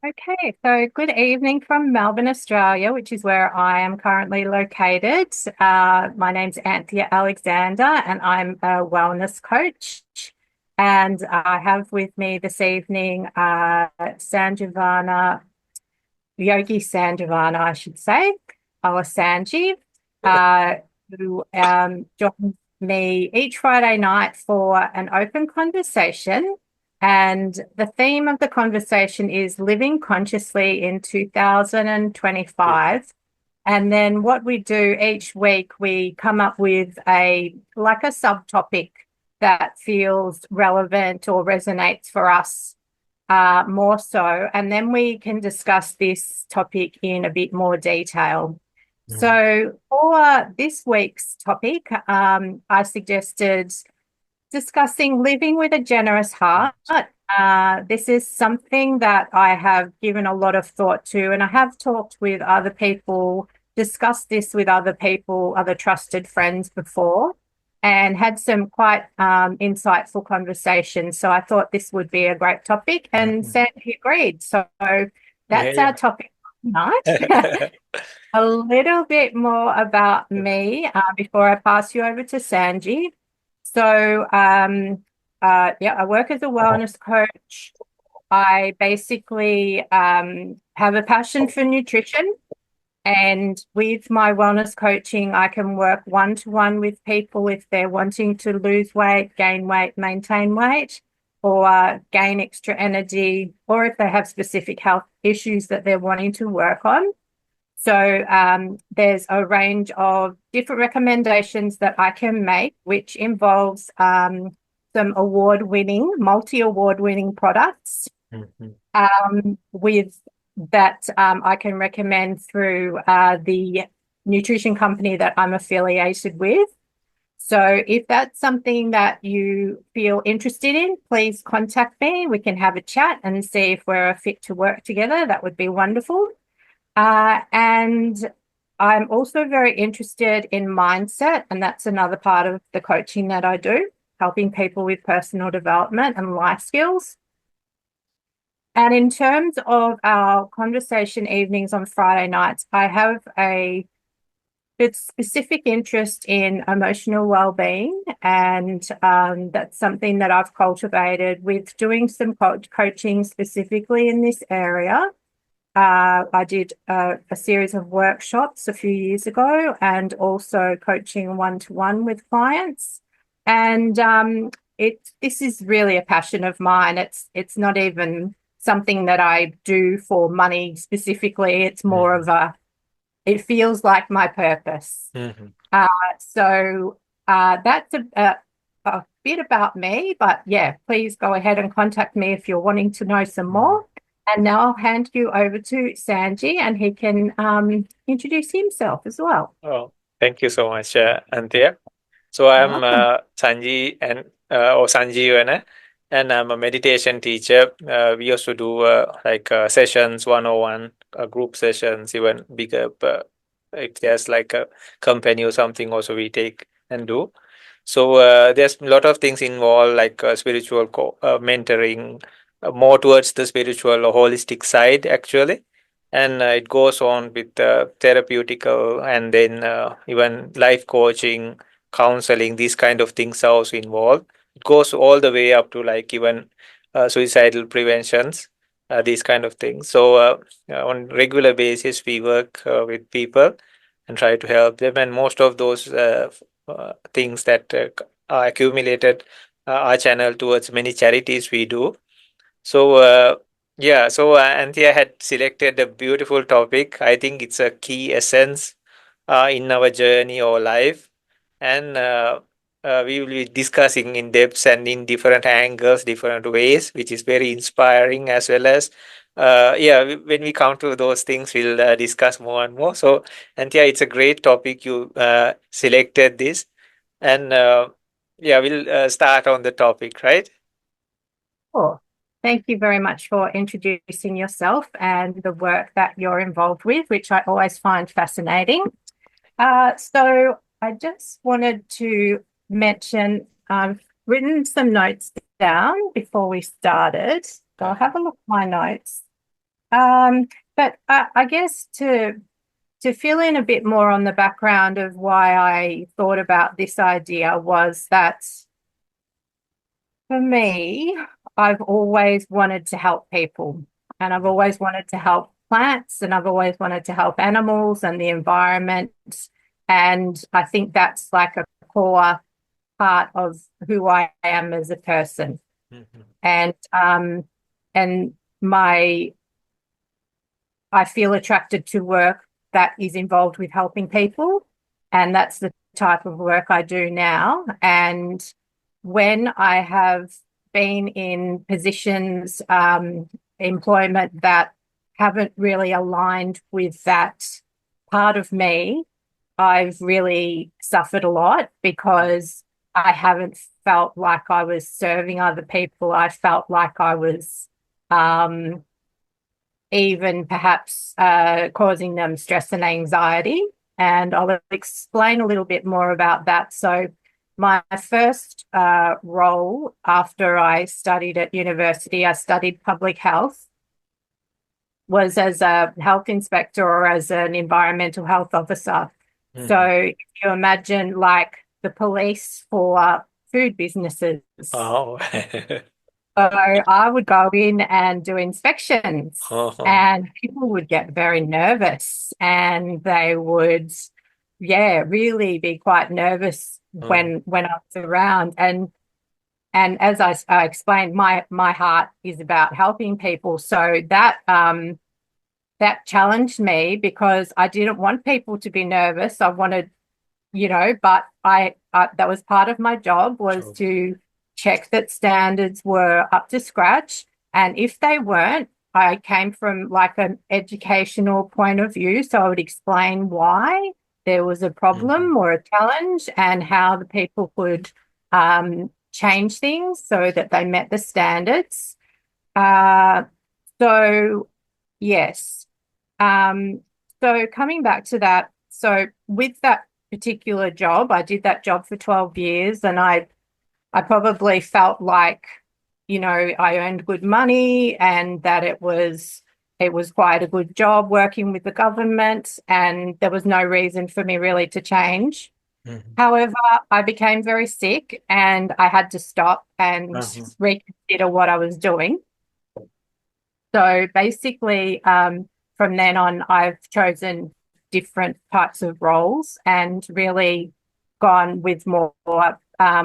Okay, so good evening from Melbourne, Australia, which is where I am currently located. My name's Anthea Alexander, and I'm a wellness coach. And I have with me this evening Sanjivana, Yogi Sanjivana, I should say, or Sanjeev, uh, who joins me each Friday night for an open conversation. And the theme of the conversation is living consciously in 2025. And then what we do each week, we come up with a subtopic that feels relevant or resonates for us more so. And then we can discuss this topic in a bit more detail. Mm. So for this week's topic, I suggested discussing living with a generous heart. This is something that I have given a lot of thought to, and I have talked with other people, discussed this with other people, other trusted friends before, and had some quite insightful conversations. So I thought this would be a great topic, and Mhm. Sandy agreed. So Yeah, that's our topic tonight. yeah. A little bit more about me before I pass you over to Sanji. So, I work as a wellness coach. I basically have a passion for nutrition. And with my wellness coaching, I can work one to one with people if they're wanting to lose weight, gain weight, maintain weight, or gain extra energy, or if they have specific health issues that they're wanting to work on. So there's a range of different recommendations that I can make, which involves some multi-award winning products Mhm. with that I can recommend through the nutrition company that I'm affiliated with. So if that's something that you feel interested in, please contact me. We can have a chat and see if we're a fit to work together. That would be wonderful. And I'm also very interested in mindset, and that's another part of the coaching that I do, helping people with personal development and life skills. And in terms of our conversation evenings on Friday nights, I have a specific interest in emotional well-being, and that's something that I've cultivated with doing some coaching specifically in this area. I did a series of workshops a few years ago and also coaching one-to-one with clients. And this is really a passion of mine. It's not even something that I do for money specifically. It's more Mhm. of it feels like my purpose. Mhm. Uh, so that's a bit about me, but yeah, please go ahead and contact me if you're wanting to know some Mhm. more. And now I'll hand you over to Sanji and he can introduce himself as well. Oh, thank you so much, Anthea. So You're I'm welcome. Sanji and or Sanjivana, and I'm a meditation teacher. We used to do sessions, 101, group sessions, even bigger. If there's like a company or something, also we take and do. So there's a lot of things involved, like spiritual mentoring, more towards the spiritual or holistic side, actually. And it goes on with therapeutical, and then even life coaching, counseling. These kind of things are also involved. It goes all the way up to like even suicidal preventions, these kind of things. So on regular basis, we work with people and try to help them. And most of those things that are accumulated are channeled towards many charities we do. So Anthea had selected a beautiful topic. I think it's a key essence in our journey or life, and we will be discussing in depth and in different angles, different ways, which is very inspiring as well as. When we come to those things, we'll discuss more and more. So, Anthea, it's a great topic you selected this, and we'll start on the topic, right? Sure. Thank you very much for introducing yourself and the work that you're involved with, which I always find fascinating. So I just wanted to mention I've written some notes down before we started. So I'll Uh-huh. have a look at my notes. But I guess to fill in a bit more on the background of why I thought about this idea was that for me, I've always wanted to help people, and I've always wanted to help plants, and I've always wanted to help animals and the environment. And I think that's like a core part of who I am as a person. Mhm. And my I feel attracted to work that is involved with helping people, and that's the type of work I do now. And when I have been in positions, employment that haven't really aligned with that part of me, I've really suffered a lot because I haven't felt like I was serving other people. I felt like I was um, even perhaps causing them stress and anxiety. And I'll explain a little bit more about that. So, my first role after I studied at university, I studied public health, was as a health inspector or as an environmental health officer. So, Mhm. if you imagine like the police for food businesses. Oh. So I would go in and do inspections, Uh-huh. and people would get very nervous and they would, yeah, really be quite nervous Mhm. when I was around. And as I explained, my heart is about helping people. So that challenged me because I didn't want people to be nervous. I wanted, but I that was part of my job, was Sure. to check that standards were up to scratch. And if they weren't, I came from like an educational point of view. So I would explain why there was a Mhm. problem or a challenge and how the people could change things so that they met the standards. Uh, so, yes. Um, so coming back to that, so with that particular job, I did that job for 12 years, and I probably felt like, I earned good money and that it was quite a good job working with the government, and there was no reason for me really to change. Mhm. However, I became very sick and I had to stop and Uh-huh. reconsider what I was doing. So basically, from then on, I've chosen different types of roles and really gone with more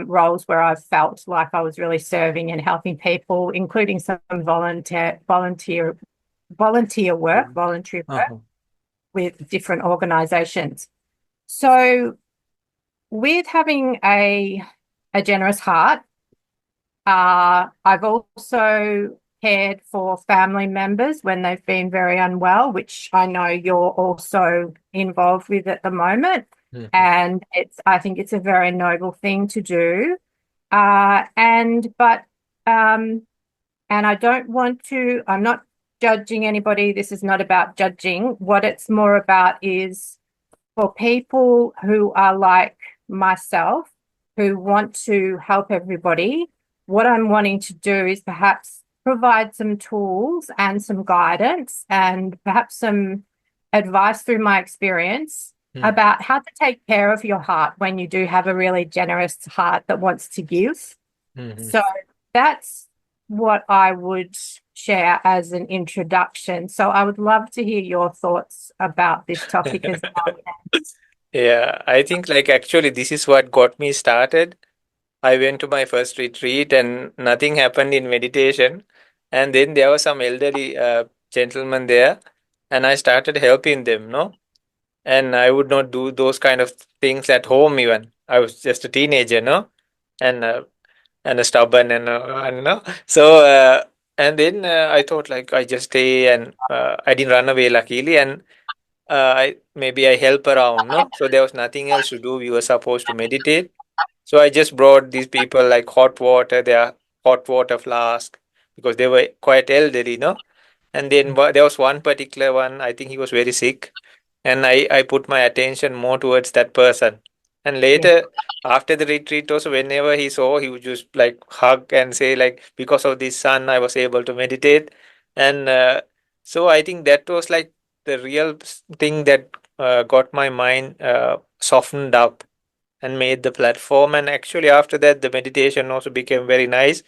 roles where I've felt like I was really serving and helping people, including some volunteer work, voluntary work Uh-huh. with different organisations. So with having a generous heart, I've also cared for family members when they've been very unwell, which I know you're also involved with at the moment. Mhm. And I think it's a very noble thing to do. But um, and I don't want to, I'm not judging anybody. This is not about judging. What it's more about is for people who are like myself, who want to help everybody. What I'm wanting to do is perhaps provide some tools and some guidance and perhaps some advice through my experience Mhm. about how to take care of your heart when you do have a really generous heart that wants to give. Mhm. So that's what I would share as an introduction. So I would love to hear your thoughts about this topic as well. Yeah, I think like actually this is what got me started. I went to my first retreat and nothing happened in meditation. And then there was some elderly gentleman there, and I started helping them, no? And I would not do those kind of things at home even. I was just a teenager, no? And and stubborn and no. So and then I thought like I just stay and I didn't run away luckily, and I maybe I help around, no? So there was nothing else to do. We were supposed to meditate. So I just brought these people like hot water, their hot water flask, because they were quite elderly, no? And then there was one particular one, I think he was very sick, and I put my attention more towards that person. And Yeah. later, after the retreat, also whenever he saw, he would just like hug and say like, because of this son, I was able to meditate. And So I think that was like the real thing that got my mind softened up and made the platform. And actually, after that, the meditation also became very nice.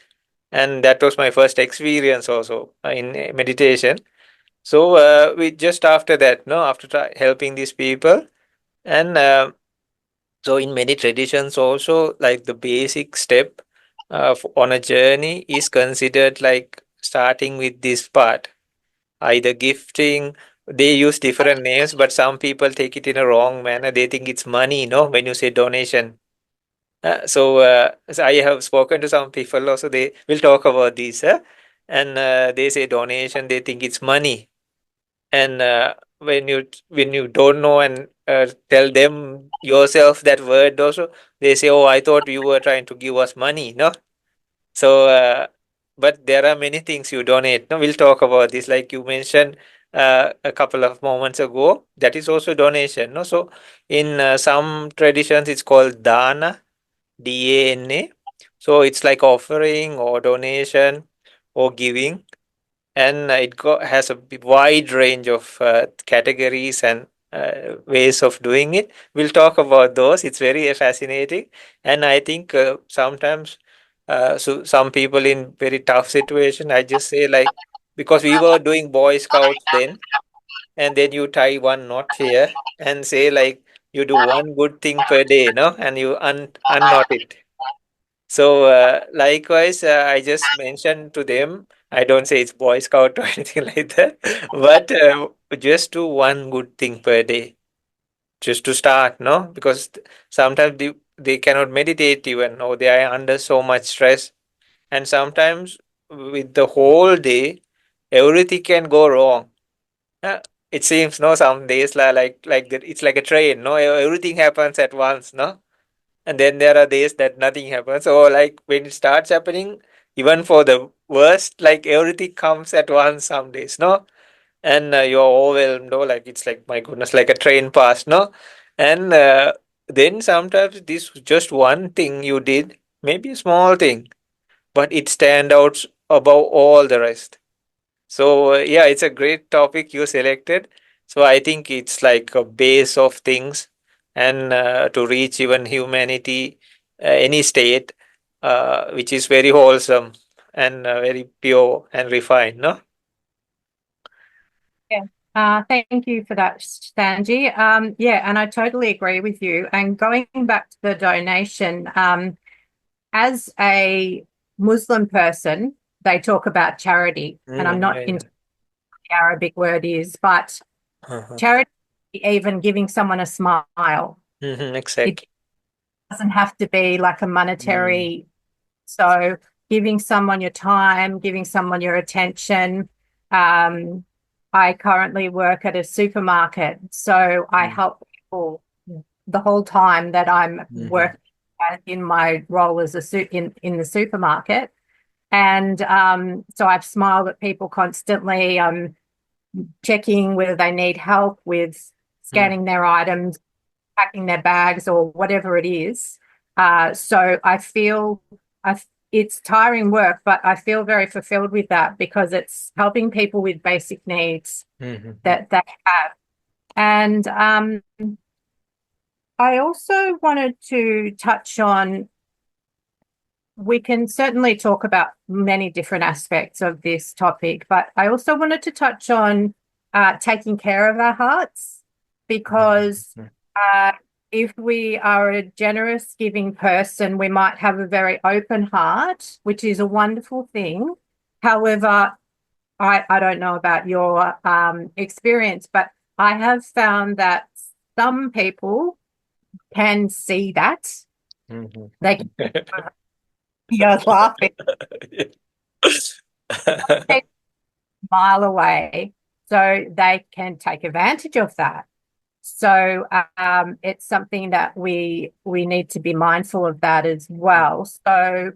And that was my first experience also in meditation. So we just after that, no, after helping these people, and so in many traditions also, like the basic step on a journey is considered like starting with this part, either gifting. They use different names, but some people take it in a wrong manner. They think it's money, no, when you say donation. So I have spoken to some people also. They will talk about this, and they say donation. They think it's money, and when you don't know and tell them yourself that word also, they say, "Oh, I thought you were trying to give us money." No, so but there are many things you donate. No, we'll talk about this. Like you mentioned a couple of moments ago, that is also donation. No, so in some traditions, it's called dana, DANA. So it's like offering or donation or giving, and has a wide range of categories and ways of doing it. We'll talk about those. It's very fascinating, and I think sometimes so some people in very tough situation, I just say like, because we were doing Boy Scouts then, and then you tie one knot here and say like you do one good thing per day, no, and you unknot it. So, likewise, I just mentioned to them, I don't say it's Boy Scout or anything like that, but just do one good thing per day, just to start, no? Because sometimes they cannot meditate even, or they are under so much stress. And sometimes with the whole day, everything can go wrong. Uh, it seems, no, some days like that, it's like a train, no? Everything happens at once, no? And then there are days that nothing happens. So like when it starts happening, even for the worst, like everything comes at once some days, no? And you're overwhelmed, no? Like it's like, my goodness, like a train passed, no? And then sometimes this just one thing you did, maybe a small thing, but it stand out above all the rest. So yeah, it's a great topic you selected. So I think it's like a base of things, and to reach even humanity, any state, which is very wholesome and very pure and refined. No. Yeah. Thank you for that, Sanji. Yeah, and I totally agree with you. And going back to the donation, as a Muslim person, they talk about charity, and I'm not Yeah, into yeah. the Arabic word is, but Uh-huh. charity, even giving someone a smile. It Exactly. doesn't have to be like a Mm. monetary. So giving someone your time, giving someone your attention. Um, I currently work at a supermarket, so I Mm. help people the whole time that I'm Mhm. working in my role as in the supermarket. And so I've smiled at people constantly. I'm checking whether they need help with Mm. scanning their items, packing their bags, or whatever it is. So I feel it's tiring work, but I feel very fulfilled with that because it's helping people with basic needs Mhm. that they have. And I also wanted to touch on, we can certainly talk about many different aspects of this topic, but I also wanted to touch on taking care of our hearts, because Mhm. uh, if we are a generous, giving person, we might have a very open heart, which is a wonderful thing. However, I don't know about your experience, but I have found that some people can see that. Mhm. They can see us laughing a mile away, so they can take advantage of that. So it's something that we need to be mindful of that as well. So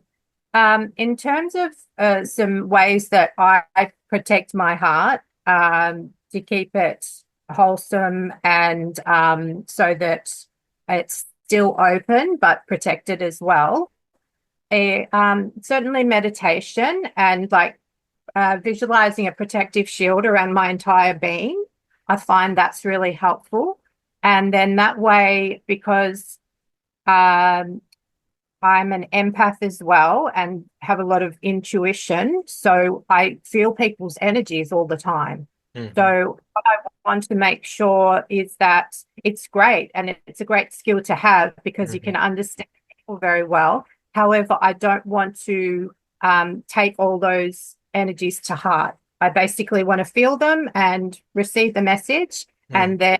in terms of some ways that I protect my heart to keep it wholesome and so that it's still open but protected as well. Certainly meditation and like visualizing a protective shield around my entire being. I find that's really helpful. And then that way, because I'm an empath as well and have a lot of intuition, so I feel people's energies all the time. Mm-hmm. So what I want to make sure is that it's great and it's a great skill to have because you Mm-hmm. can understand people very well. However, I don't want to take all those energies to heart. I basically want to feel them and receive the message and then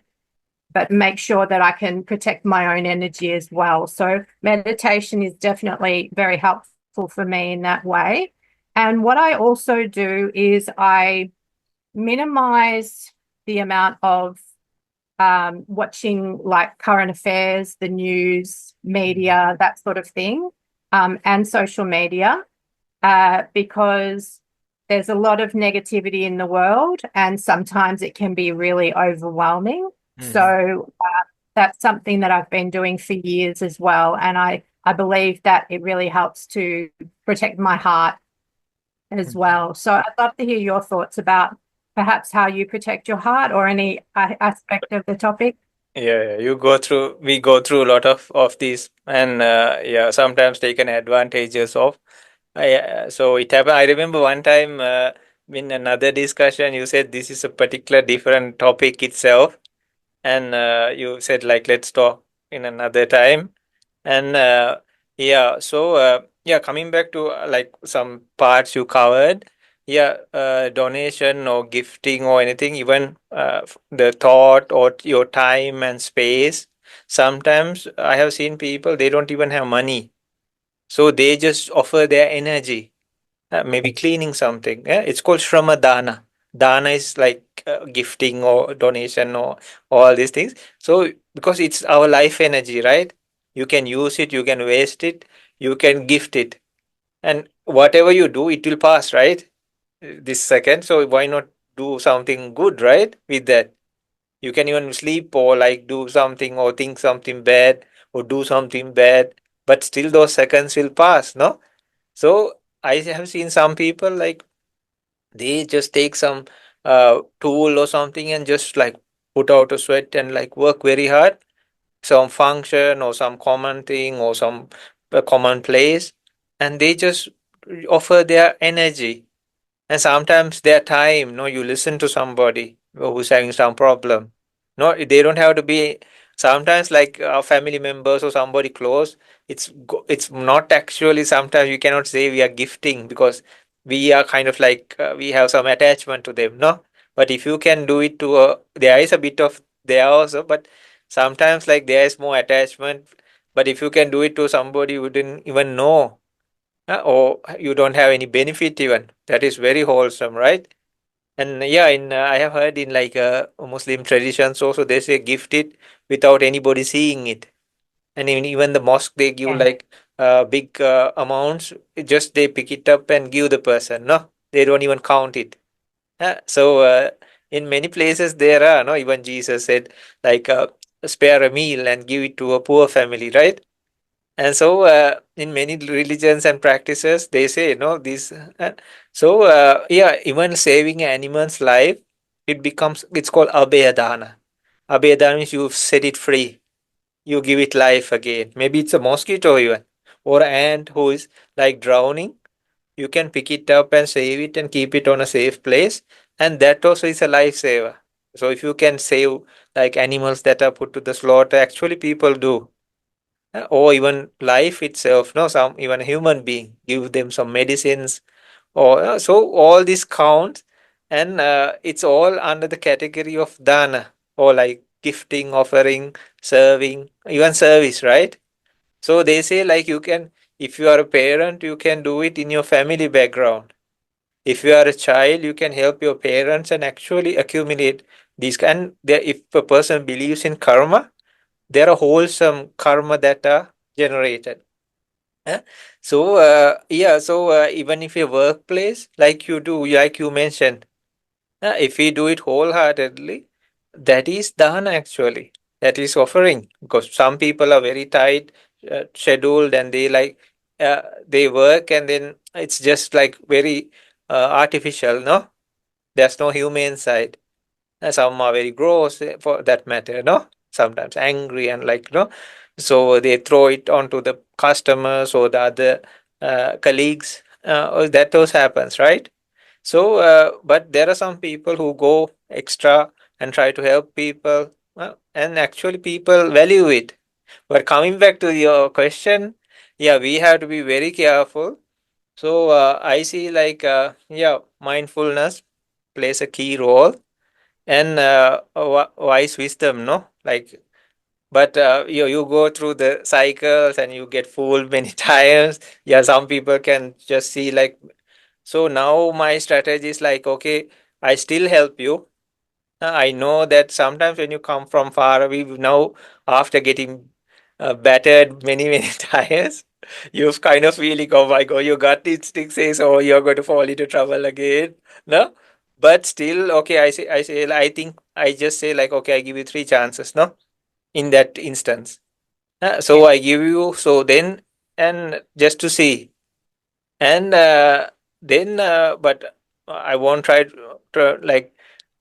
but make sure that I can protect my own energy as well. So meditation is definitely very helpful for me in that way. And what I also do is I minimize the amount of watching like current affairs, the news, media, that sort of thing, and social media, because there's a lot of negativity in the world and sometimes it can be really overwhelming. Mm-hmm. So that's something that I've been doing for years as well. And I believe that it really helps to protect my heart as Mm-hmm. well. So I'd love to hear your thoughts about perhaps how you protect your heart or any aspect of the topic. Yeah, we go through a lot of these, and yeah, sometimes taken advantages of. So it happened. I remember one time in another discussion, you said this is a particular different topic itself, and you said like let's talk in another time. And yeah, so yeah, coming back to like some parts you covered, yeah, donation or gifting or anything, even the thought or your time and space. Sometimes I have seen people, they don't even have money, so they just offer their energy, maybe cleaning something. Yeah? It's called Shrama Dana. Dana is like gifting or donation or all these things. So, because it's our life energy, right? You can use it, you can waste it, you can gift it. And whatever you do, it will pass, right? This second. So, why not do something good, right? With that. You can even sleep or like do something or think something bad or do something bad, but still those seconds will pass, no? So I have seen some people like they just take some tool or something and just like put out a sweat and like work very hard, some function or some common thing or some common place, and they just offer their energy and sometimes their time. No, you listen to somebody who's having some problem. No, they don't have to be. Sometimes, like family members or somebody close, it's not actually. Sometimes you cannot say we are gifting because we are kind of like we have some attachment to them. No, but if you can do it to there is a bit of there also, but sometimes like there is more attachment. But if you can do it to somebody who didn't even know, or you don't have any benefit even, that is very wholesome, right? And yeah, in I have heard in like Muslim traditions also they say gift it without anybody seeing it. And even the mosque they give Yeah. like big amounts, just they pick it up and give the person, no, they don't even count it. So in many places there are, no, even Jesus said like spare a meal and give it to a poor family, right? And so, in many religions and practices, they say, no, this. So, yeah, even saving an animal's life, it's called abhayadana. Abhayadana means you set it free, you give it life again. Maybe it's a mosquito even, or an ant who is like drowning. You can pick it up and save it and keep it on a safe place. And that also is a lifesaver. So, if you can save like animals that are put to the slaughter, actually people do, or even life itself, no, some even human being, give them some medicines, or so all this counts. And it's all under the category of dana, or like gifting, offering, serving, even service, right? So they say like you can, if you are a parent, you can do it in your family background. If you are a child, you can help your parents and actually accumulate these. And there, if a person believes in karma, there are wholesome karma that are generated. eh? So yeah, so even if your workplace, like you do, like you mentioned, if we do it wholeheartedly, that is done actually. That is offering, because some people are very tight, scheduled, and they like they work, and then it's just like very. artificial, no? There's no human side. Some are very gross for that matter, no? Sometimes angry and like, no? So they throw it onto the customers or the other colleagues. That those happens, right? So, but there are some people who go extra and try to help people, and actually people value it. But coming back to your question, yeah, we have to be very careful. So I see like yeah, mindfulness plays a key role, and wise wisdom, no, like. But you go through the cycles and you get fooled many times. Yeah, some people can just see like. So now my strategy is like, okay, I still help you. I know that sometimes when you come from far away, now after getting battered many, many times, you kind of feeling, oh my God, your gut instinct says, oh, you're going to fall into trouble again. No? But still, okay, I say, I think I just say like, okay, I give you three chances, no? In that instance. So Yeah. I give you, so then, and just to see. And then, but I won't try to like,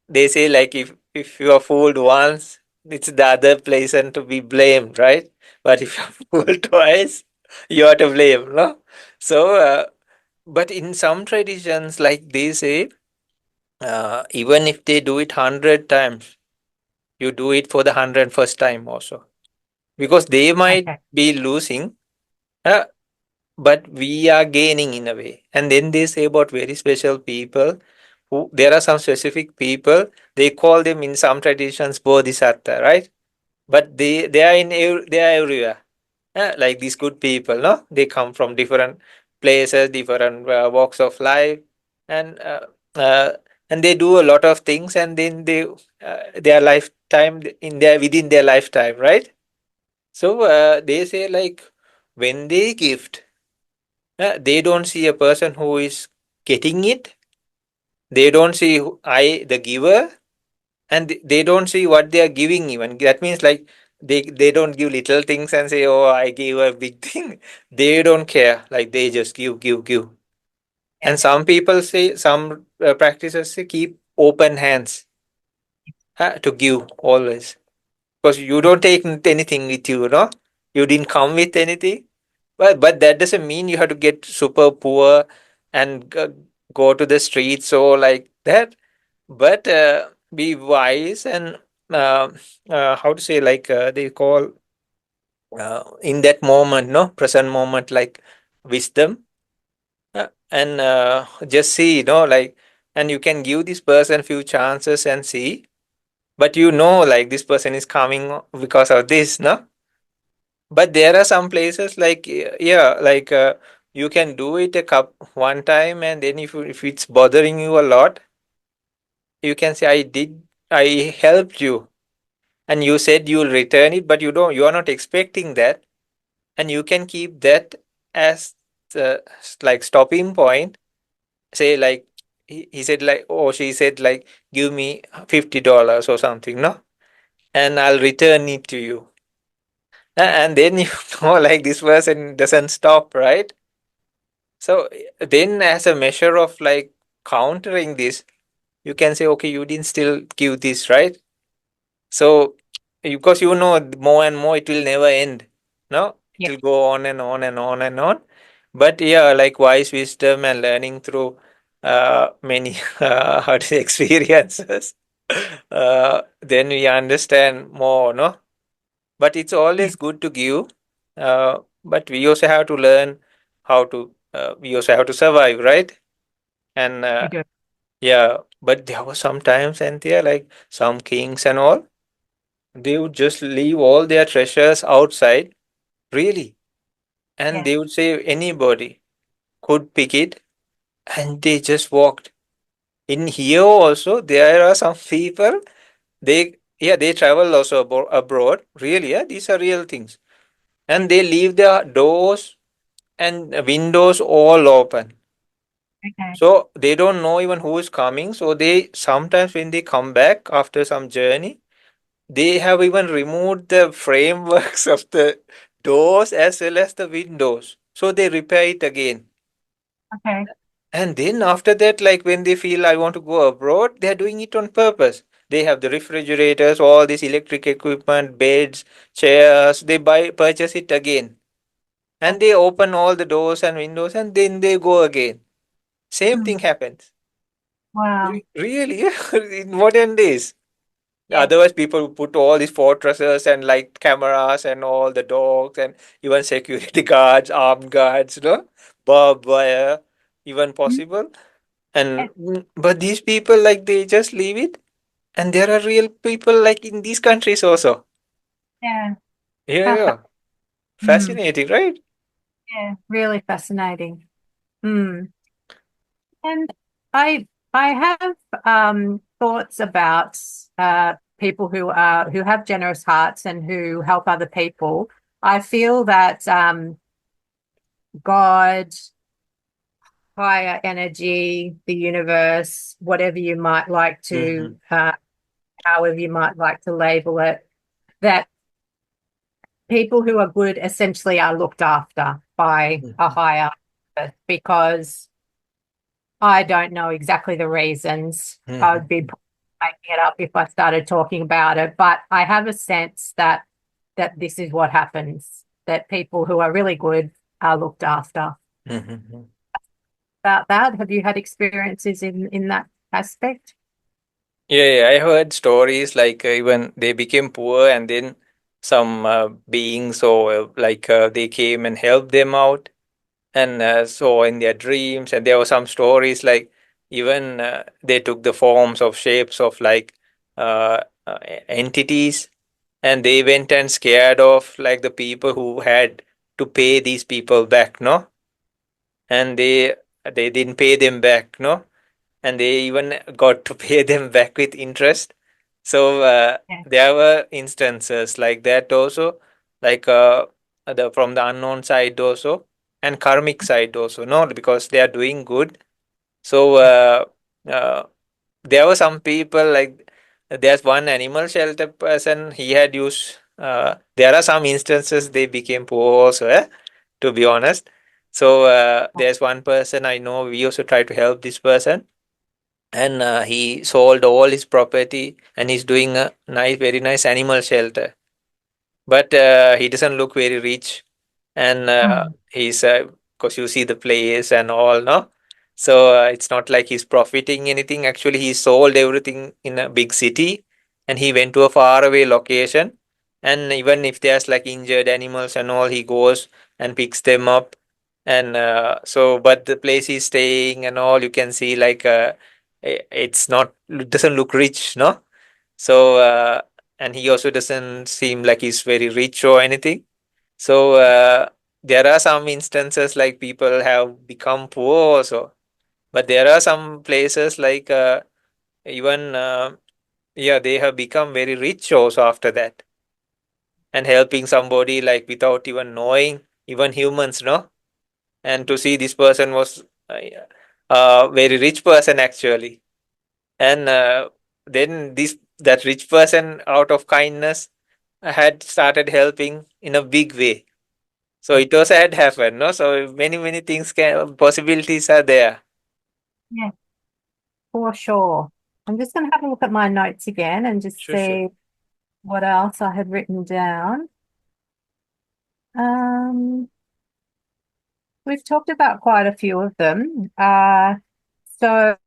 they say like if you are fooled once, it's the other person to be blamed, right? But if you're fooled twice, you are to blame, no? So but in some traditions, like they say, even if they do it 100 times, you do it for the 101st time also, because they might Okay. be losing, uh, but we are gaining in a way. And then they say about very special people, who there are some specific people, they call them in some traditions bodhisattva, right? But they are they are everywhere. Like these good people, no, they come from different places, different walks of life, and uh, and they do a lot of things, and then they their lifetime in their within their lifetime, right? So they say like when they gift, they don't see a person who is getting it. They don't see I the giver, and they don't see what they are giving even. That means like they don't give little things and say, oh, I gave a big thing. They don't care, like they just give. And Yeah. some people say, some practices say, keep open hands, to give always, because you don't take anything with you, no, you didn't come with anything. But that doesn't mean you have to get super poor and go to the streets or like that. But be wise and uh, how to say, like they call in that moment, no, present moment, like wisdom, and just see, like, and you can give this person few chances and see, but like this person is coming because of this, no. But there are some places like yeah, like you can do it one time, and then if it's bothering you a lot, you can say, I helped you, and you said you'll return it, but you are not expecting that, and you can keep that as the like stopping point. Say like he said like, or she said like, give me $50 or something, no, and I'll return it to you. And then like this person doesn't stop, right? So then as a measure of like countering this, you can say, okay, you didn't still give this, right? So because more and more it will never end. No, it Yeah. will go on and on and on and on. But yeah, like wise wisdom and learning through many how to say, experiences, then we understand more, no? But it's Yeah. always good to give. But we also have to learn how to we also have to survive, right? And We do. yeah, but there were sometimes, Anthea, like some kings and all, they would just leave all their treasures outside, really. And Yeah. they would say anybody could pick it, and they just walked. In here also, there are some people, they travel also abroad, really, yeah, these are real things. Yeah. And they leave their doors and windows all open. Okay. So they don't know even who is coming. So they sometimes when they come back after some journey, they have even removed the frameworks of the doors as well as the windows. So they repair it again. Okay. And then after that, like when they feel I want to go abroad, they're doing it on purpose. They have the refrigerators, all this electric equipment, beds, chairs. They purchase it again, and they open all the doors and windows, and then they go again. Same thing Mm. happens. Wow. Really, in modern days. Yeah. Otherwise, people put all these fortresses and like cameras and all the dogs and even security guards, armed guards, barbed wire, even Mm. possible. Yeah. And but these people like they just leave it, and there are real people like in these countries also. Yeah. Yeah, How yeah, mm. fascinating, right? Yeah. Really fascinating. Mm. And I have thoughts about people who have generous hearts and who help other people. I feel that God, higher energy, the universe, whatever you might like Mm-hmm. to, however you might like to label it, that people who are good essentially are looked after by a higher purpose, because I don't know exactly the reasons. I Mm-hmm. would be making it up if I started talking about it, but I have a sense that this is what happens, that people who are really good are looked after. Mm-hmm. About that, have you had experiences in that aspect? Yeah, yeah, I heard stories like even they became poor and then some beings or they came and helped them out and so in their dreams and there were some stories like even they took the forms of shapes of uh, uh, entities and they went and scared off like the people who had to pay these people back, no, and they didn't pay them back, no, and they even got to pay them back with interest. So Yeah. there were instances like that also, like the from the unknown side also, and karmic side also. No, because they are doing good. So uh, there were some people like there's one animal shelter person. He had used. There are some instances they became poor also. To be honest. So there's one person I know. We also try to help this person and he sold all his property and he's doing a nice very nice animal shelter, but he doesn't look very rich and Mm. he's because you see the place and all, no, so it's not like he's profiting anything. Actually he sold everything in a big city and he went to a far away location, and even if there's like injured animals and all, he goes and picks them up. And so but the place he's staying and all, you can see like it's not, it doesn't look rich, no, so and he also doesn't seem like he's very rich or anything. So there are some instances like people have become poor also, but there are some places like even yeah, they have become very rich also after that, and helping somebody like without even knowing, even humans, no, and to see this person was a very rich person actually, and then this that rich person out of kindness had started helping in a big way. So it also had happened, no? So many things can possibilities are there. Yeah, for sure. I'm just going to have a look at my notes again and just Sure, sure. see what else I had written down. Um, we've talked about quite a few of them. So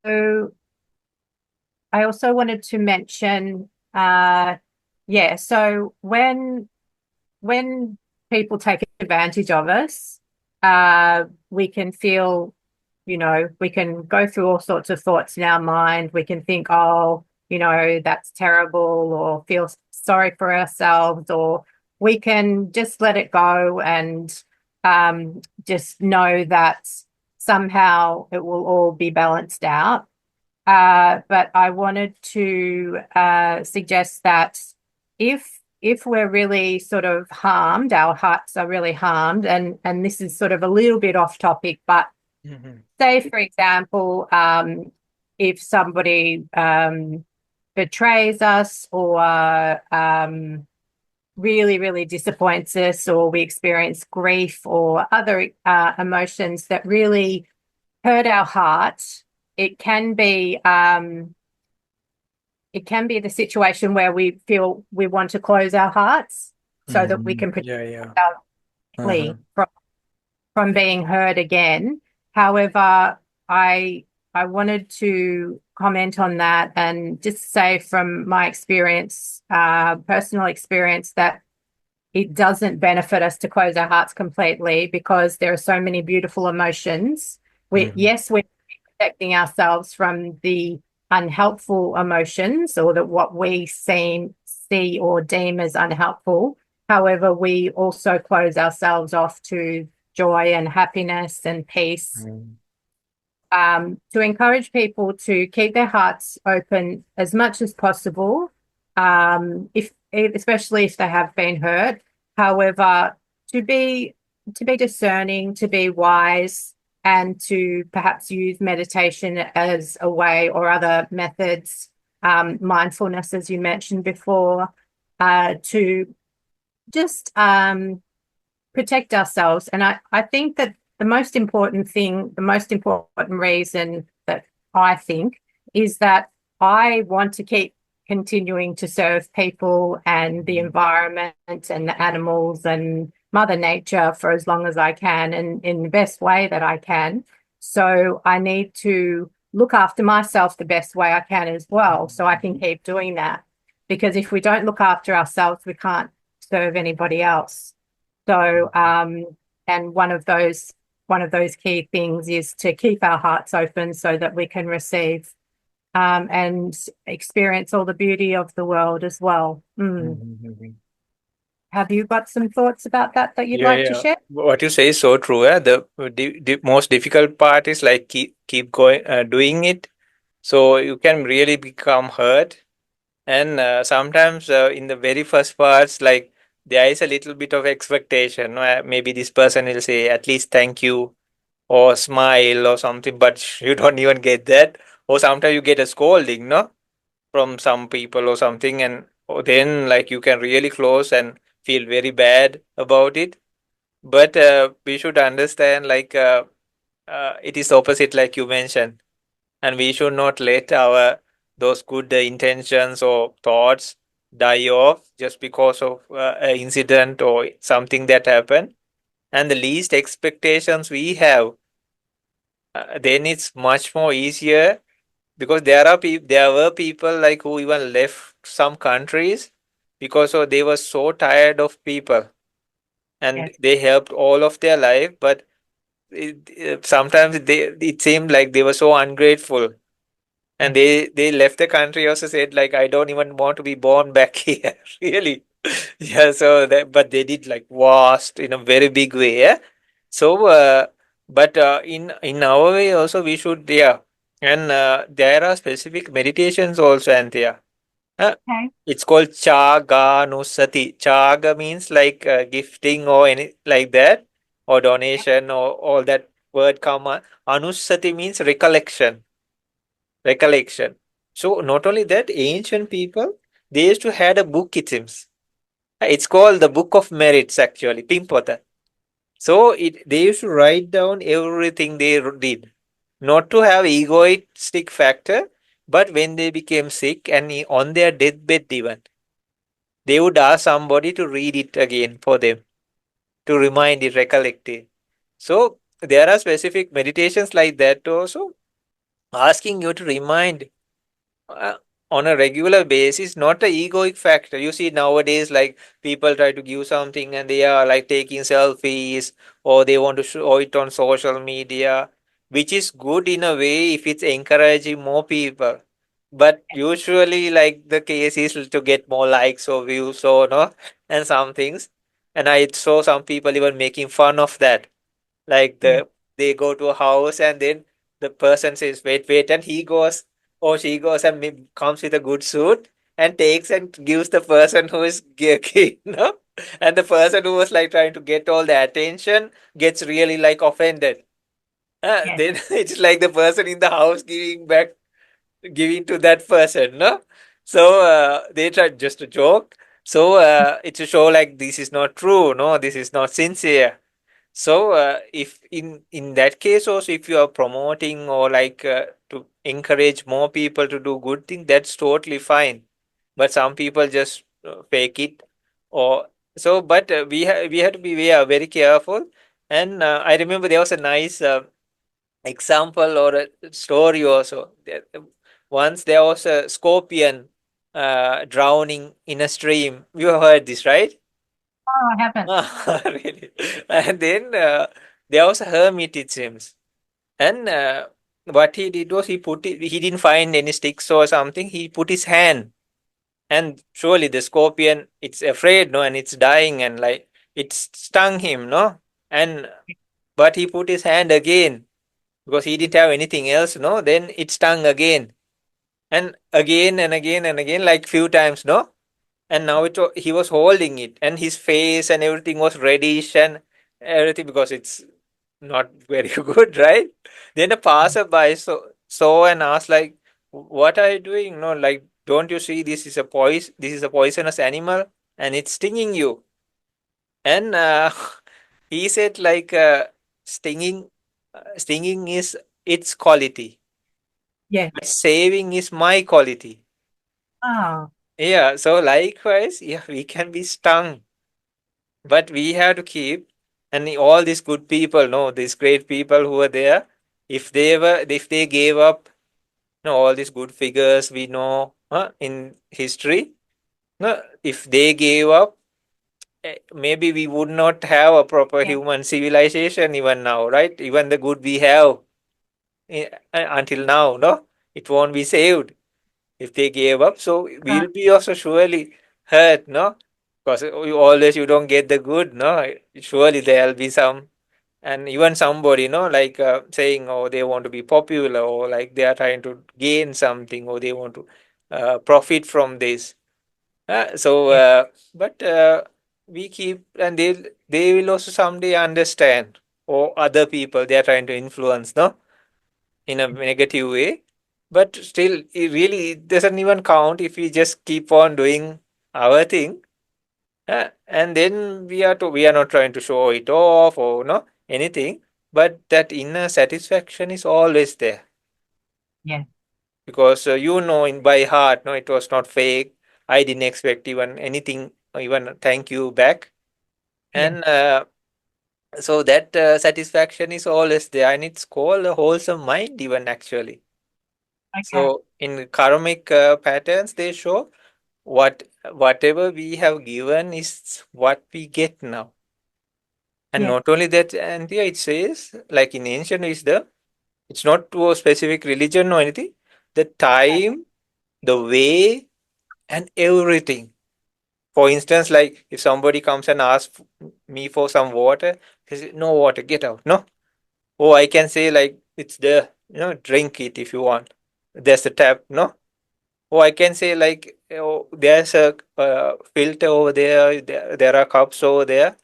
I also wanted to mention, yeah, so when people take advantage of us, we can feel, we can go through all sorts of thoughts in our mind. We can think, oh, that's terrible, or feel sorry for ourselves, or we can just let it go and just know that somehow it will all be balanced out. But I wanted to suggest that if we're really sort of harmed, our hearts are really harmed, and this is sort of a little bit off topic, but Mhm. say for example, if somebody betrays us or really, really disappoints us, or we experience grief or other emotions that really hurt our heart, it can be the situation where we feel we want to close our hearts so that we can protect Yeah, yeah. ourselves from being hurt again. However, I I wanted to comment on that and just say from my experience, personal experience, that it doesn't benefit us to close our hearts completely because there are so many beautiful emotions. Yes, we're protecting ourselves from the unhelpful emotions or that what we see or deem as unhelpful. However, we also close ourselves off to joy and happiness and peace. To encourage people to keep their hearts open as much as possible, if especially if they have been hurt. However, to be discerning, to be wise, and to perhaps use meditation as a way or other methods, mindfulness, as you mentioned before, to just protect ourselves. And I think that the most important thing, the most important reason that I think is that I want to keep continuing to serve people and the environment and the animals and Mother Nature for as long as I can and in the best way that I can. So I need to look after myself the best way I can as well, so I can keep doing that. Because if we don't look after ourselves, we can't serve anybody else. So, and one of those key things is to keep our hearts open so that we can receive and experience all the beauty of the world as well. Have you got some thoughts about that you'd Yeah, like to yeah. share? What you say is so true. The most difficult part is like keep going, doing it. So you can really become hurt. And sometimes in the very first parts, like there is a little bit of expectation. Maybe this person will say at least thank you or smile or something, but you don't even get that. Or sometimes you get a scolding, no, from some people or something, and then like you can really close and feel very bad about it. But we should understand like it is opposite, like you mentioned, and we should not let our those good intentions or thoughts die off just because of an incident or something that happened. And the least expectations we have, then it's much more easier because there were people like who even left some countries because they were so tired of people and Yes, they helped all of their life, but sometimes it seemed like they were so ungrateful, and yes, they left the country. Also said like I don't even want to be born back here. Really. Yeah, so that, but they did like vast in a very big way. Yeah. So but in our way also we should, yeah. And there are specific meditations also, Anthea. okay, It's called Chaga Nusati. Chaga means like gifting or any like that, or donation or all that word come. Anusati means recollection. Recollection. So not only that, ancient people, they used to had a book, it seems. It's called the Book of Merits actually, Pimpota. So they used to write down everything they did, not to have egoistic factor, but when they became sick and on their deathbed even, they would ask somebody to read it again for them, to remind it, recollect it. So there are specific meditations like that also, asking you to remind uh, on a regular basis, not a egoic factor. You see nowadays, like people try to give something and they are like taking selfies or they want to show it on social media, which is good in a way if it's encouraging more people. But usually, like the case is to get more likes or views or no, and some things. And I saw some people even making fun of that, like yes, they go to a house and then the person says wait, wait, and he goes or she goes and comes with a good suit and takes and gives the person who is no, and the person who was like trying to get all the attention gets really like offended. yes, Then it's like the person in the house giving to that person, no. So they try just a joke, so it's a show like this is not true, no, this is not sincere. So if in that case also, if you are promoting or like to encourage more people to do good thing, that's totally fine. But some people just fake it, or so. But we have to be very careful. And I remember there was a nice example or a story also. Once there was a scorpion drowning in a stream. You have heard this, right? Oh, I haven't. Ah, really? And then there was a hermit, it seems. And what he did was he didn't find any sticks or something. He put his hand, and surely the scorpion, it's afraid, no, and it's dying, and like it stung him, no, and but he put his hand again because he didn't have anything else, no. Then it stung again, and again and again and again, like few times, no. And now he was holding it, and his face and everything was reddish and everything because it's not very good, right? Then a passerby saw and asked, like, "What are you doing? No, like, don't you see this is a This is a poisonous animal, and it's stinging you." And he said, like, stinging is its quality, Yeah. but saving is my quality. Oh, Yeah. So likewise, yeah, we can be stung, but we have to keep, and all these good people, no, these great people who were there, if they gave up, no, all these good figures we know in history, no, if they gave up, maybe we would not have a proper yeah. human civilization even now, right? Even the good we have until now, no, it won't be saved if they gave up. So Uh, we'll be also surely hurt, no? Because you don't get the good, no? Surely there'll be some, and even somebody, like saying, oh, they want to be popular, or like they are trying to gain something, or they want to profit from this. So, yeah. but we keep, and they will also someday understand, or other people they are trying to influence, no, in a negative way. But still, it doesn't even count if we just keep on doing our thing. And then we are not trying to show it off or no anything, but that inner satisfaction is always there Yeah. because in by heart, no, it was not fake. I didn't expect even anything, even thank you back, Yeah. and so that satisfaction is always there, and it's called a wholesome mind, even actually. Okay. So in karmic patterns, they show whatever we have given is what we get now. And Yeah. not only that, and yeah, it says, like in ancient wisdom, it's not to a specific religion or anything. The Okay. time, the way, and everything. For instance, like if somebody comes and asks me for some water, I say, no water, get out. No. Oh, I can say like it's there, drink it if you want. There's the tap, no? Oh, I can say like, oh, there's a filter over there. There are cups over there.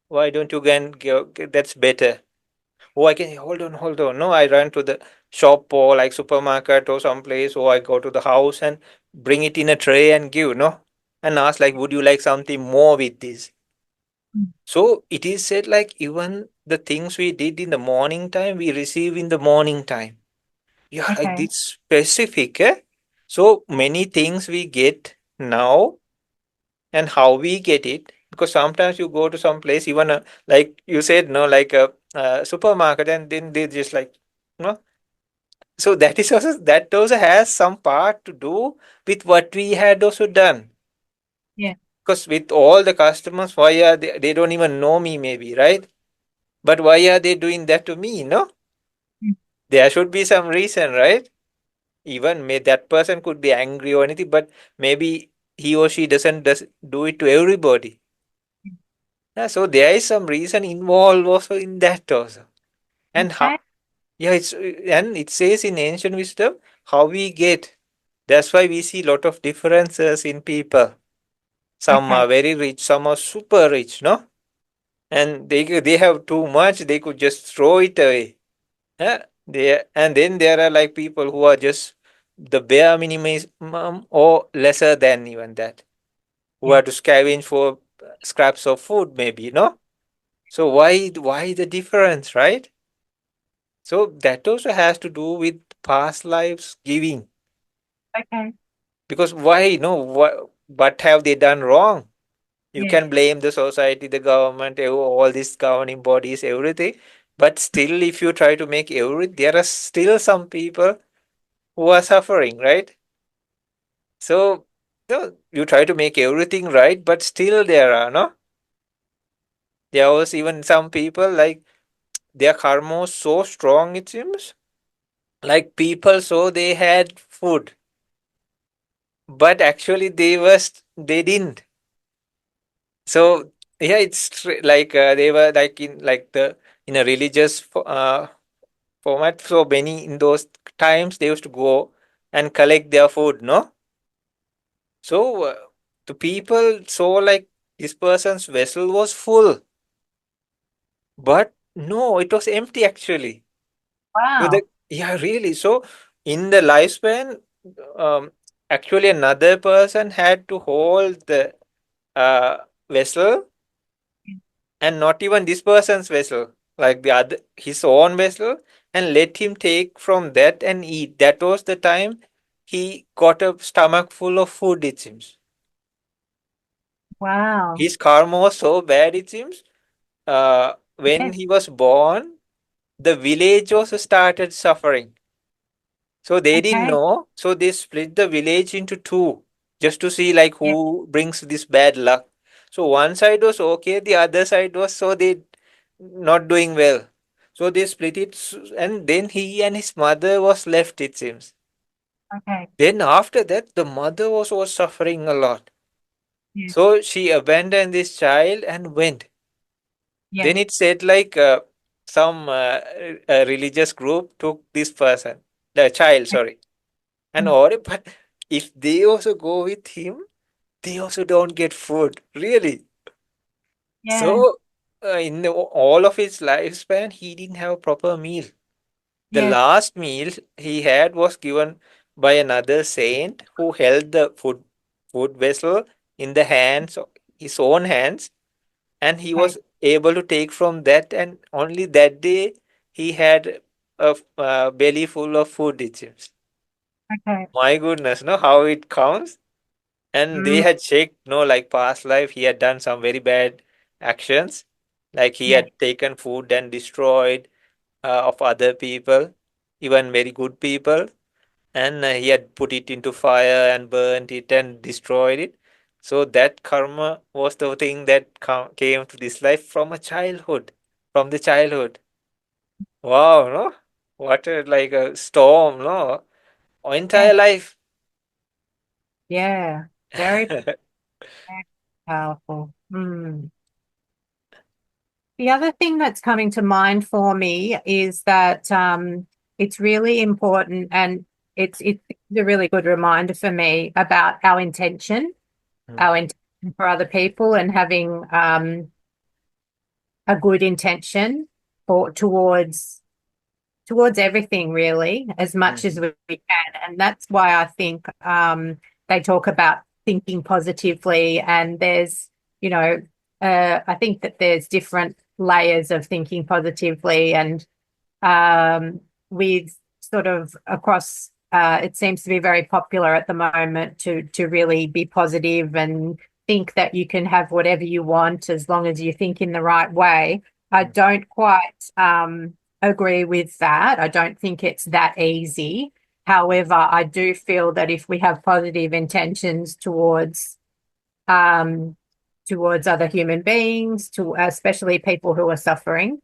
Why don't you go? That's better. Oh, I can hold on. No, I run to the shop or like supermarket or someplace, or I go to the house and bring it in a tray and give, no? And ask like, would you like something more with this? Mm. So it is said like even the things we did in the morning time, we receive in the morning time. Yeah, like Okay. this specific, eh? So many things we get now and how we get it, because sometimes you go to some place, even like you said, no, like a supermarket, and then they just like, no. So that also has some part to do with what we had also done. Yeah. Because with all the customers, why are they don't even know me, maybe, right? But why are they doing that to me? No, Mm. there should be some reason, right? Even may that person could be angry or anything, but maybe he or she doesn't do it to everybody. Yeah, so there is some reason involved also in that also. And how, Okay. yeah, and it says in ancient wisdom how we get. That's why we see lot of differences in people. Some Okay. are very rich, some are super rich, no? And they have too much, they could just throw it away. Yeah? And then there are like people who are just the bare minimum or lesser than even that, who Yeah. have to scavenge for scraps of food, maybe, no? So why the difference, right? So that also has to do with past lives giving. Okay. Because why? No, what have they done wrong? You Yeah. can blame the society, the government, all these governing bodies, everything. But still, if you try to make there are still some people who are suffering, right? So, no, you try to make everything right, but still there are, no? There was even some people like their karma was so strong, it seems. Like people, so they had food, but actually they didn't. So yeah, like they were like in a religious format. So many in those times they used to go and collect their food, no? So the people saw like this person's vessel was full, but no, it was empty actually. So Wow. yeah, really. So in the lifespan, um, actually another person had to hold the uh, vessel, and not even this person's vessel, like the other his own vessel, and let him take from that and eat. That was the time he got a stomach full of food, it seems. Wow. His karma was so bad, it seems. When Yes. he was born, the village also started suffering. So they didn't Okay. know. So they split the village into two just to see like Yeah. who brings this bad luck. So one side was okay, the other side was so they not doing well. So they split it, and then he and his mother was left, it seems. Okay. Then after that, the mother was suffering a lot. Yeah. So she abandoned this child and went. Yeah. Then it said like some religious group took this person, the child, sorry, and Mm. all. But if they also go with him, they also don't get food, really. Yeah. So in all of his lifespan, he didn't have a proper meal. The Yes. last meal he had was given by another saint who held the food vessel in the hands, his own hands, and he Okay. was able to take from that, and only that day he had a belly full of food, it seems. Okay. My goodness, no, how it counts. And they Mm. had checked, no, like past life, he had done some very bad actions, like he Yeah. had taken food and destroyed of other people, even very good people, and he had put it into fire and burnt it and destroyed it. So that karma was the thing that came to this life from a childhood, from the childhood. Wow, no? What a, like a storm, no? Yeah. Entire life. Yeah. Very, very powerful. Mm. The other thing that's coming to mind for me is that it's really important, and it's a really good reminder for me about our Mhm, intention for other people, and having a good intention for towards everything, really, as much as mhm, we can. And that's why I think they talk about thinking positively. And there's, you know, I think that there's different layers of thinking positively, and with sort of across. It seems to be very popular at the moment to really be positive and think that you can have whatever you want as long as you think in the right way. I mhm, don't quite agree with that. I don't think it's that easy. However, I do feel that if we have positive intentions um, towards other human beings, to especially people who are suffering,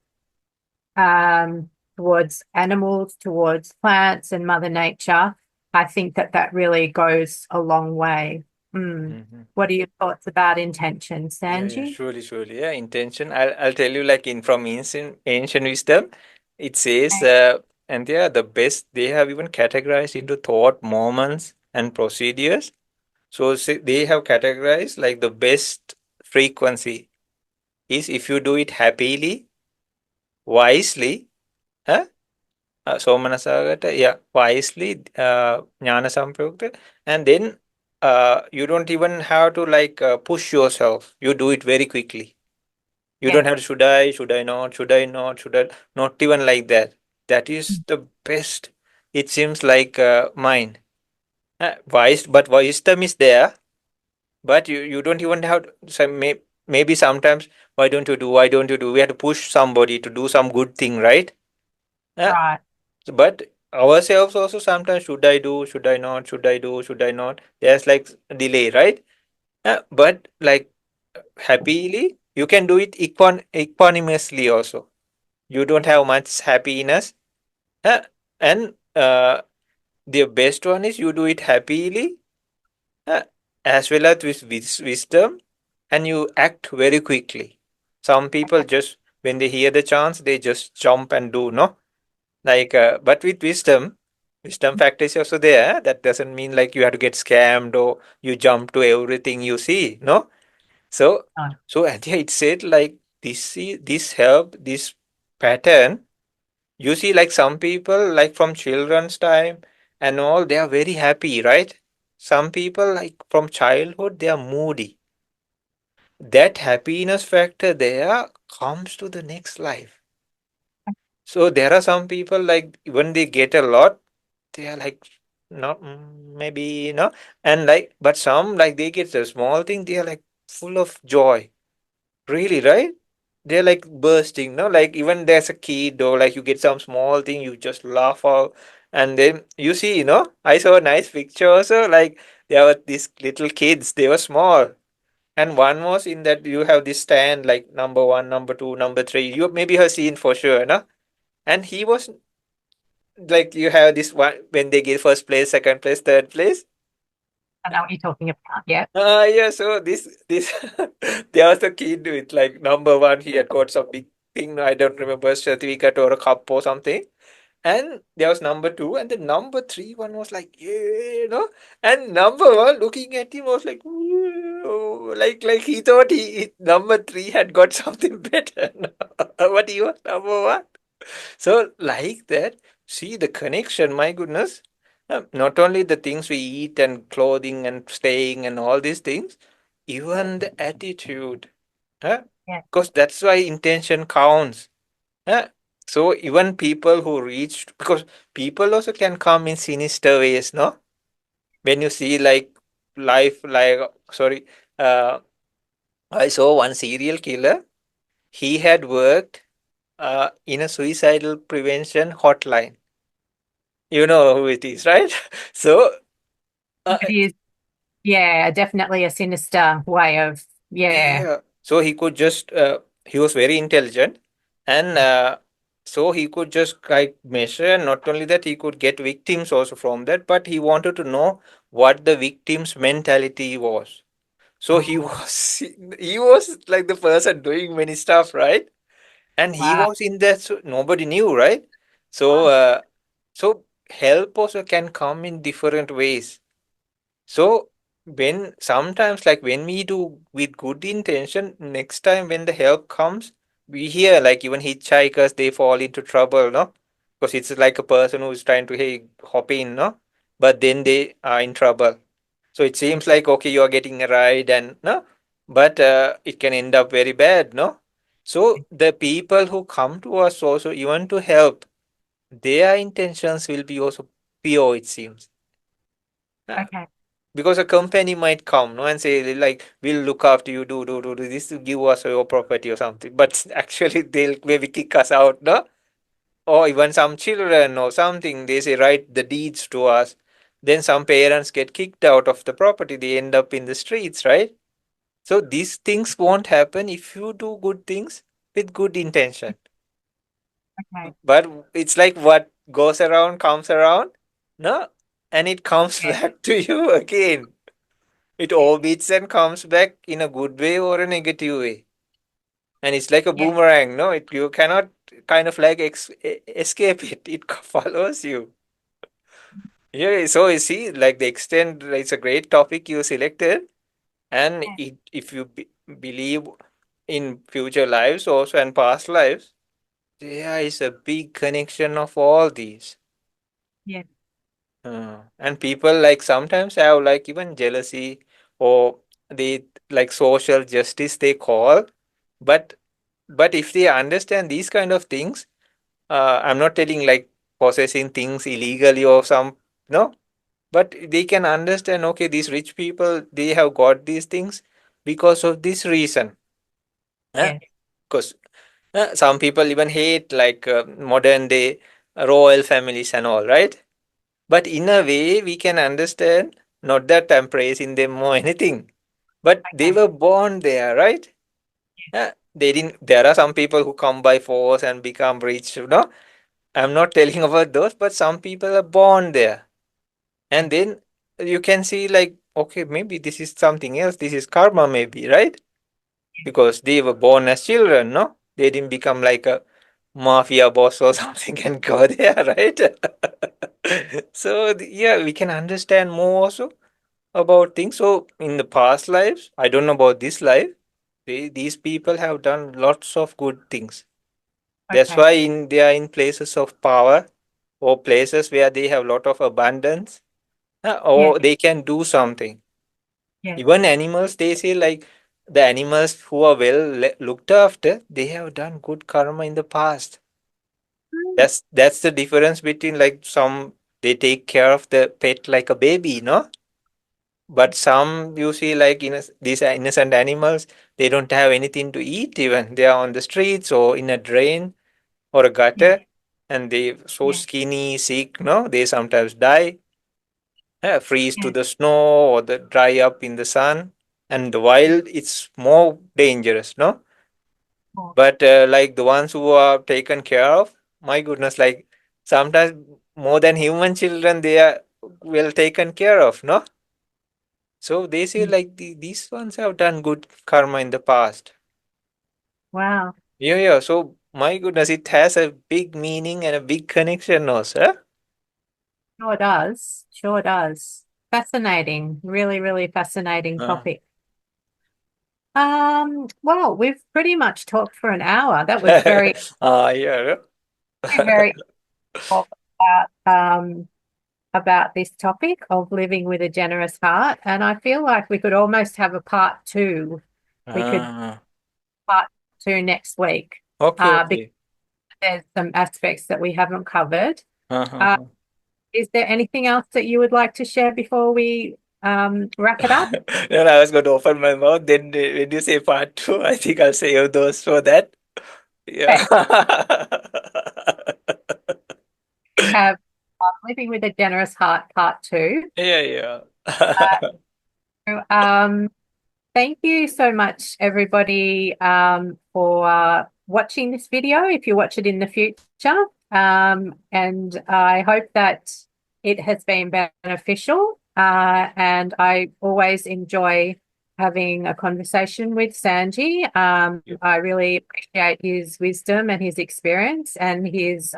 towards animals, towards plants and Mother Nature, I think that that really goes a long way. Mm. mhm. What are your thoughts about intention, Yeah, yeah, Sanji? surely, surely. Yeah, intention. I'll tell you, like in from ancient wisdom, it says, Okay. and they are the best. They have even categorized into thought, moments, and procedures. So they have categorized like the best frequency is if you do it happily, wisely, huh? Somanasagata, yeah, wisely, jnana samprayukta, and then you don't even have to like push yourself. You do it very quickly. You Yeah. don't have to should I not, should I not, should I not even like that. That is the best. It seems like mind. But wisdom is there, but you don't even have to, maybe sometimes why don't you do? We have to push somebody to do some good thing, right? Uh, Right. but ourselves also sometimes should I do, should I not, should I do, should I not? There's like delay, right? But like happily, you can do it equanimously also. You don't have much happiness. Uh, and the best one is you do it happily, uh, as well as with wisdom, and you act very quickly. Some people just, when they hear the chance, they just jump and do, no? Like, but with wisdom factor is also there. That doesn't mean like you have to get scammed or you jump to everything you see, no? So, Oh, so Anthea, it said like this help, this pattern. You see, like some people, like from children's time and all, they are very happy, right? Some people, like from childhood, they are moody. That happiness factor there comes to the next life. So there are some people like when they get a lot, they are like not maybe and like but some like they get a small thing, they are like full of joy. Really, right? They're like bursting, no? Like even there's a kid or like you get some small thing, you just laugh out. And then you see, I saw a nice picture also, like there were these little kids, they were small. And one was in that you have this stand like number one, number two, number three. You maybe have seen for sure, no? And he was like you have this one when they get first place, second place, third place. I know what you're talking about. Yeah. Yeah, so this there was a kid with like number one, he had got some big thing, I don't remember, certificate or a cup or something. And there was number two, and the number three one was like, yeah, and number one looking at him was like, "Whoa," like he thought number three had got something better. But he was number one. So, like that, see the connection, my goodness. Not only the things we eat and clothing and staying and all these things, even the attitude. Huh? Yeah. Because that's why intention counts. Huh? So, even people who reach, because people also can come in sinister ways, no? When you see like life, like, sorry, uh, I saw one serial killer. He had worked in a suicidal prevention hotline. You know who it is, right? So, uh, It is. Yeah. Definitely a sinister way of. Yeah. yeah. So he could just, he was very intelligent, and so he could just like measure, and not only that, he could get victims also from that, but he wanted to know what the victim's mentality was. So he Oh, was, he was like the person doing many stuff, right? And he wow. was in that, so nobody knew, right? So, so help also can come in different ways. So when sometimes like when we do with good intention, next time when the help comes, we hear like even hitchhikers they fall into trouble, no? Because it's like a person who's trying to hey hop in, no? But then they are in trouble. So it seems like okay, you are getting a ride and no, but it can end up very bad, no? So the people who come to us also even to help, their intentions will be also pure, it seems. Okay. Because a company might come no and say like we'll look after you, do this to give us your property or something, but actually they'll maybe kick us out, no? Or even some children or something, they say write the deeds to us, then some parents get kicked out of the property, they end up in the streets, right? So these things won't happen if you do good things with good intention. Okay. But it's like what goes around comes around, no? And it comes Yeah. back to you again. It Yeah. orbits and comes back in a good way or a negative way. And it's like a Yeah. boomerang, no? You cannot kind of like escape it. It follows you. Yeah, so you see, like the extent, it's a great topic you selected. And if you believe in future lives also and past lives, there is a big connection of all these. Yeah. And people like sometimes have like even jealousy or they like social justice they call, but but if they understand these kind of things, I'm not telling like possessing things illegally or some, no, but they can understand, okay, these rich people, they have got these things because of this reason. Yes. Because some people even hate like modern day royal families and all, right? But in a way, we can understand, not that I'm praising them or anything, but they Okay. were born there, right? They didn't. There are some people who come by force and become rich. I'm not telling about those, but some people are born there, and Yes. then you can see like, okay, maybe this is something else. This is karma, maybe, right? Because they were born as children, no? They didn't become like a mafia boss or something and go there, right? So yeah, we can understand more also about things. So in the past lives, I don't know about this life. These people have done lots of good things. That's Okay. why they are in places of power or places where they have lot of abundance, Yes. or they can do something. Yes. Even animals, they say like the animals who are well looked after, they have done good karma in the past. Mm. That's the difference between like some, they take care of the pet like a baby, no? But some you see like these innocent animals, they don't have anything to eat even. They are on the streets or in a drain or a Yes. gutter, and they so Yes. skinny, sick, no? They sometimes die, freeze to Yes. the snow or the dry up in the sun. And the wild, it's more dangerous, no? Oh, But like the ones who are taken care of, my goodness, like sometimes more than human children, they are well taken care of, no? So they say mm. like these ones have done good karma in the past. Wow. Yeah, yeah. So my goodness, it has a big meaning and a big connection also. Huh? Sure does. Sure does. Fascinating. Really, really fascinating Uh. topic. Well, we've pretty much talked for an hour. That was very, Yeah. very talk about this topic of living with a generous heart. And I feel like we could almost have a part two. We could Ah, part two next week, okay, because okay. there's some aspects that we haven't covered. Uh, Uh-huh. is there anything else that you would like to share before we wrap it up? Then I was going to open my mouth. Then when you say part two, I think I'll save those for that. Yeah. Okay. We have Living with a Generous Heart Part Two. Yeah, yeah. So, thank you so much, everybody, for watching this video, if you watch it in the future. And I hope that it has been beneficial. And I always enjoy having a conversation with Sanji. I really appreciate his wisdom and his experience and his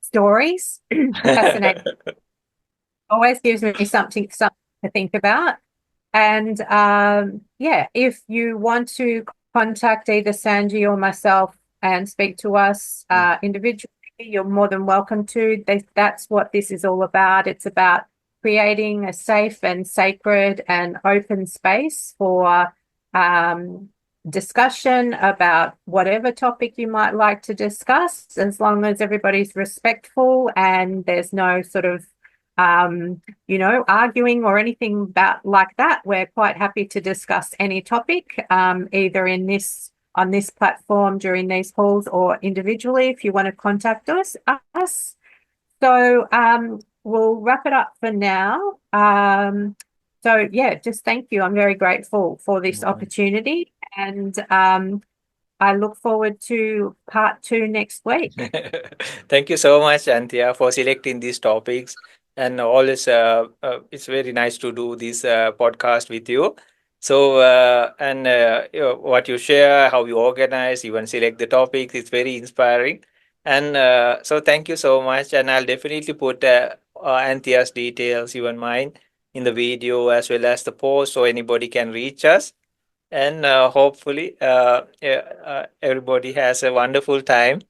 stories. Fascinating. Always gives me something to think about. And yeah, if you want to contact either Sanji or myself and speak to us individually, you're more than welcome to. That's what this is all about. It's about creating a safe and sacred and open space for discussion about whatever topic you might like to discuss, as long as everybody's respectful and there's no sort of arguing or anything about like that. We're quite happy to discuss any topic, either on this platform during these calls or individually if you want to contact us. So we'll wrap it up for now. So yeah, just thank you. I'm very grateful for this opportunity, and I look forward to part two next week. Thank you so much, Anthea, for selecting these topics. And always, it's very nice to do this podcast with you. So, what you share, how you organize, even select the topics, it's very inspiring. And so, thank you so much. And I'll definitely put Anthea's details, even mine, in the video as well as the post so anybody can reach us. And hopefully, yeah, everybody has a wonderful time,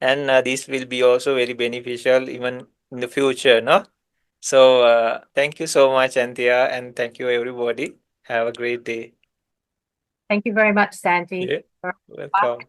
and this will be also very beneficial even in the future, no? So thank you so much, Anthea, and thank you everybody. Have a great day. Thank you very much, Sandy. Yeah, welcome.